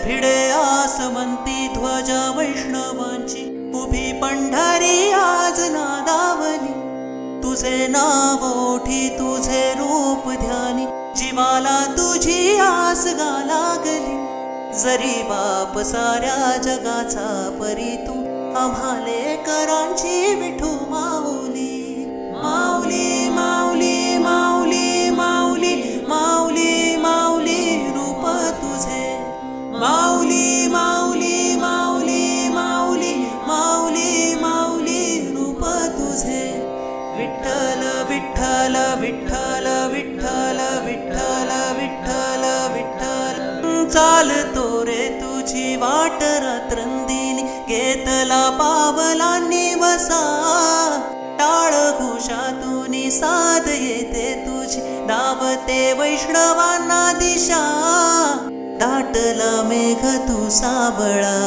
भिडे आसमंती ध्वजा वैष्णवांची, उभी पंढरी आज नादावली. तुझे नाव ओठी तुझे रूप ध्यानी, जीवाला तुझी आस गा लागली. जरी बाप साऱ्या जगाचा परी तू, आम्हाले करांची विठू माऊली. माऊली माऊली माऊली माऊली माऊली माऊली रूप तुझे. माऊली माऊली माऊली माऊली माऊली माऊली रूप तुझे. विठ्ठल विठ्ठल विठ्ठल विठ्ठल विठ्ठल विठ्ठल विठ्ठल. चालतो रे तुझी वाट रात्रंदिनी, घेतला पावलांनी वसा. टाळ घोषातून साध येते तुझी, धावते वैष्णवांना दिशा. दाटला मेघ तू सावळा,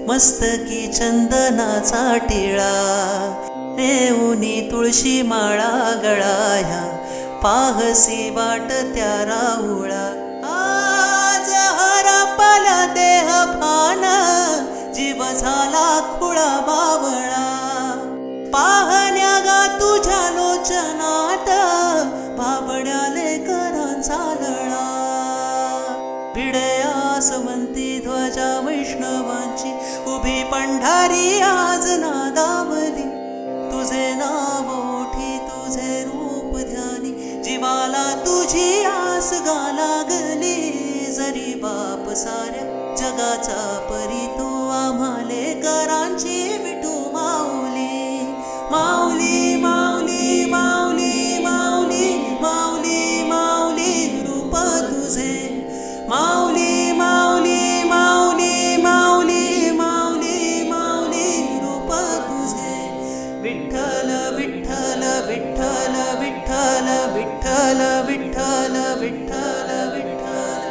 मस्तकी चंदनाचा टिळा. देऊनी तुळशी माळा गळाया, पाहसी वाट त्या राहुळा. आज हरपला देह भान, जीव झाला खुळा बावळा. पाहण्या गा तुझ्या लोचनात, बाबड्याले करांचा लळा. भिडे आसमंती ध्वजा वैष्णवांची, उभी पंढरी आज नादावली. तुझे नाव ओठी तुझे रूप ध्यानी, जीवाला तुझी आस गा लागली. जरी बाप साऱ्या जगाचा परी तू, आम्हाले करांची विठू माऊली. माऊली माऊली माऊली माऊली माऊली माऊली रूप तुझे. माऊली माऊली माऊली माऊली माऊली माऊली रूप तुझे. विठ्ठल विठ्ठल विठ्ठल विठ्ठल विठ्ठल विठ्ठल विठ्ठल विठ्ठल.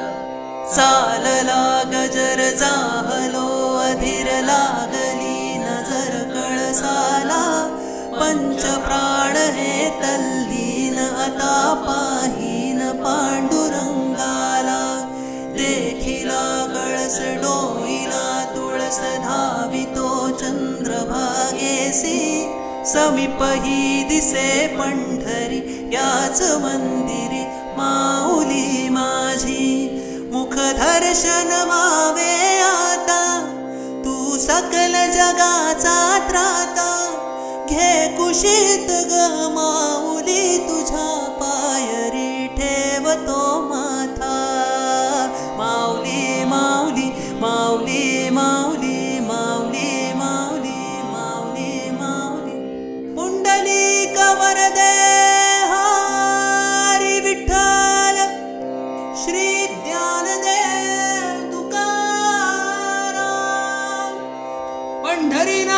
चालला गजर जाहलो अधीर लागली नजर कळसाला. पंचप्राण हे तल्लीन आता पाहीन पांडुरंगाला. देखिला कळस डोईला तुळस धावितो चंद्रभागेसी. समीप ही दिसे पंढरी याच मंदिरी, माऊली माझी. मुख दर्शन व्हावे आता, तू सकल जगाचा त्राता. घे कुशीत ग माऊली, तुझ्या पायरी ठेवतो माथा. माऊली माऊली माऊली माऊली माऊली माऊली माऊली माऊली. पुंडलिक वरदे हरी विठ्ठल, श्री ज्ञानदेव तुकाराम. पंढरीनाथ